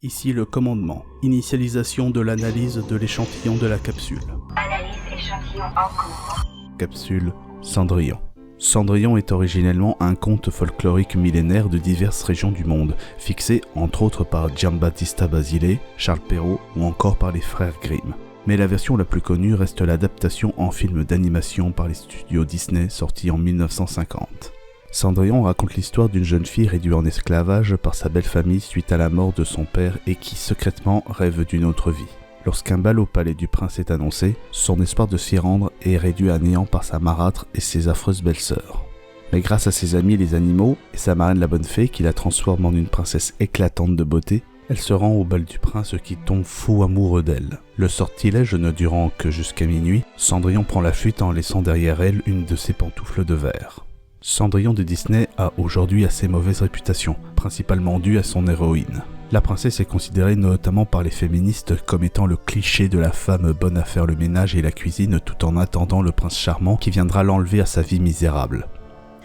Ici le commandement. Initialisation de l'analyse de l'échantillon de la capsule. Analyse échantillon en cours. Capsule Cendrillon. Cendrillon est originellement un conte folklorique millénaire de diverses régions du monde, fixé entre autres par Giambattista Basile, Charles Perrault ou encore par les frères Grimm. Mais la version la plus connue reste l'adaptation en film d'animation par les studios Disney sorti en 1950. Cendrillon raconte l'histoire d'une jeune fille réduite en esclavage par sa belle famille suite à la mort de son père et qui secrètement rêve d'une autre vie. Lorsqu'un bal au palais du prince est annoncé, son espoir de s'y rendre est réduit à néant par sa marâtre et ses affreuses belles-sœurs. Mais grâce à ses amis les animaux et sa marraine la bonne fée qui la transforme en une princesse éclatante de beauté, elle se rend au bal du prince qui tombe fou amoureux d'elle. Le sortilège ne durant que jusqu'à minuit, Cendrillon prend la fuite en laissant derrière elle une de ses pantoufles de verre. Cendrillon de Disney a aujourd'hui assez mauvaise réputation, principalement due à son héroïne. La princesse est considérée notamment par les féministes comme étant le cliché de la femme bonne à faire le ménage et la cuisine tout en attendant le prince charmant qui viendra l'enlever à sa vie misérable.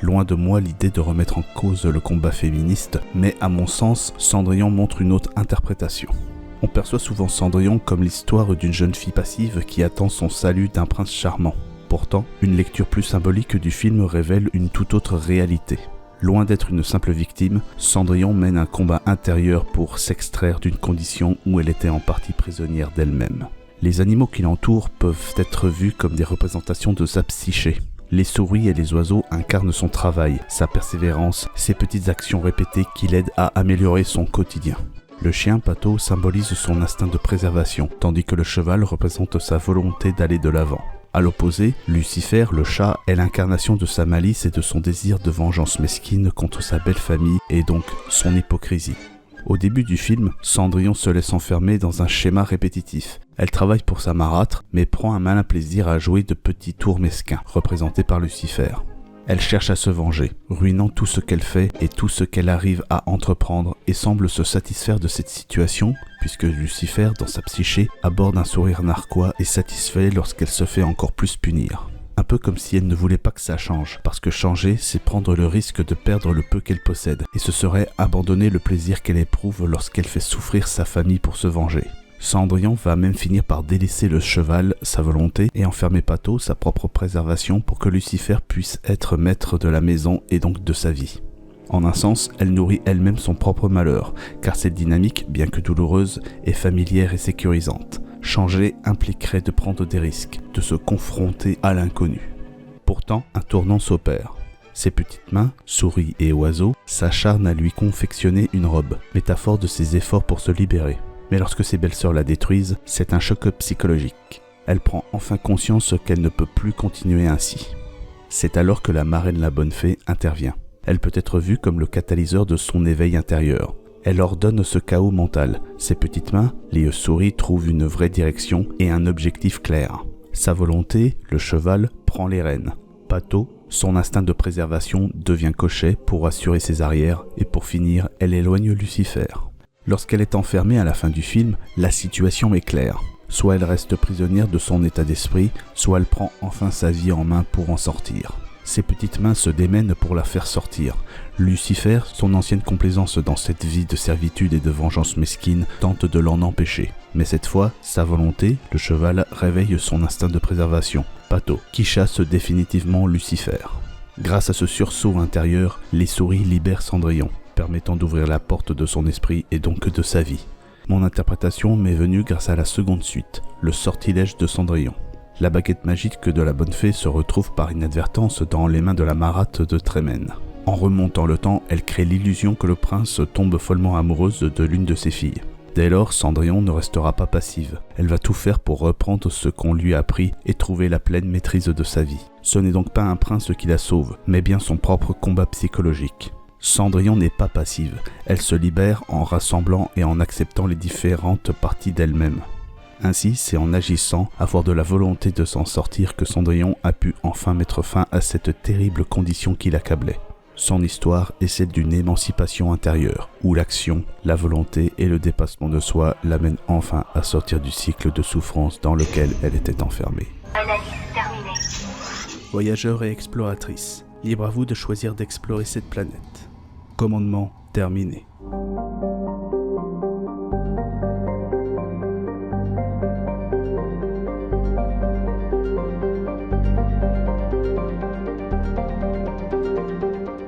Loin de moi l'idée de remettre en cause le combat féministe, mais à mon sens, Cendrillon montre une autre interprétation. On perçoit souvent Cendrillon comme l'histoire d'une jeune fille passive qui attend son salut d'un prince charmant. Pourtant, une lecture plus symbolique du film révèle une toute autre réalité. Loin d'être une simple victime, Cendrillon mène un combat intérieur pour s'extraire d'une condition où elle était en partie prisonnière d'elle-même. Les animaux qui l'entourent peuvent être vus comme des représentations de sa psyché. Les souris et les oiseaux incarnent son travail, sa persévérance, ses petites actions répétées qui l'aident à améliorer son quotidien. Le chien Pato symbolise son instinct de préservation, tandis que le cheval représente sa volonté d'aller de l'avant. À l'opposé, Lucifer, le chat, est l'incarnation de sa malice et de son désir de vengeance mesquine contre sa belle famille et donc son hypocrisie. Au début du film, Cendrillon se laisse enfermer dans un schéma répétitif. Elle travaille pour sa marâtre, mais prend un malin plaisir à jouer de petits tours mesquins, représentés par Lucifer. Elle cherche à se venger, ruinant tout ce qu'elle fait et tout ce qu'elle arrive à entreprendre et semble se satisfaire de cette situation, puisque Lucifer, dans sa psyché, aborde un sourire narquois et satisfait lorsqu'elle se fait encore plus punir. Un peu comme si elle ne voulait pas que ça change, parce que changer, c'est prendre le risque de perdre le peu qu'elle possède, et ce serait abandonner le plaisir qu'elle éprouve lorsqu'elle fait souffrir sa famille pour se venger. Cendrillon va même finir par délaisser le cheval, sa volonté, et enfermer Pato, sa propre préservation, pour que Lucifer puisse être maître de la maison et donc de sa vie. En un sens, elle nourrit elle-même son propre malheur, car cette dynamique, bien que douloureuse, est familière et sécurisante. Changer impliquerait de prendre des risques, de se confronter à l'inconnu. Pourtant, un tournant s'opère. Ses petites mains, souris et oiseaux, s'acharnent à lui confectionner une robe, métaphore de ses efforts pour se libérer. Mais lorsque ses belles-sœurs la détruisent, c'est un choc psychologique. Elle prend enfin conscience qu'elle ne peut plus continuer ainsi. C'est alors que la marraine la bonne fée intervient. Elle peut être vue comme le catalyseur de son éveil intérieur. Elle ordonne ce chaos mental. Ses petites mains, les souris, trouvent une vraie direction et un objectif clair. Sa volonté, le cheval, prend les rênes. Pato, son instinct de préservation, devient cocher pour assurer ses arrières et pour finir, elle éloigne Lucifer. Lorsqu'elle est enfermée à la fin du film, la situation est claire. Soit elle reste prisonnière de son état d'esprit, soit elle prend enfin sa vie en main pour en sortir. Ses petites mains se démènent pour la faire sortir. Lucifer, son ancienne complaisance dans cette vie de servitude et de vengeance mesquine, tente de l'en empêcher. Mais cette fois, sa volonté, le cheval, réveille son instinct de préservation, Pato, qui chasse définitivement Lucifer. Grâce à ce sursaut intérieur, les souris libèrent Cendrillon, permettant d'ouvrir la porte de son esprit et donc de sa vie. Mon interprétation m'est venue grâce à la seconde suite, le sortilège de Cendrillon. La baguette magique de la bonne fée se retrouve par inadvertance dans les mains de la marâtre de Trémène. En remontant le temps, elle crée l'illusion que le prince tombe follement amoureuse de l'une de ses filles. Dès lors, Cendrillon ne restera pas passive. Elle va tout faire pour reprendre ce qu'on lui a appris et trouver la pleine maîtrise de sa vie. Ce n'est donc pas un prince qui la sauve, mais bien son propre combat psychologique. Cendrillon n'est pas passive, elle se libère en rassemblant et en acceptant les différentes parties d'elle-même. Ainsi, c'est en agissant, avoir de la volonté de s'en sortir que Cendrillon a pu enfin mettre fin à cette terrible condition qui l'accablait. Son histoire est celle d'une émancipation intérieure, où l'action, la volonté et le dépassement de soi l'amènent enfin à sortir du cycle de souffrance dans lequel elle était enfermée. Analyse terminée. Voyageurs et exploratrices, libre à vous de choisir d'explorer cette planète. Commandement terminé.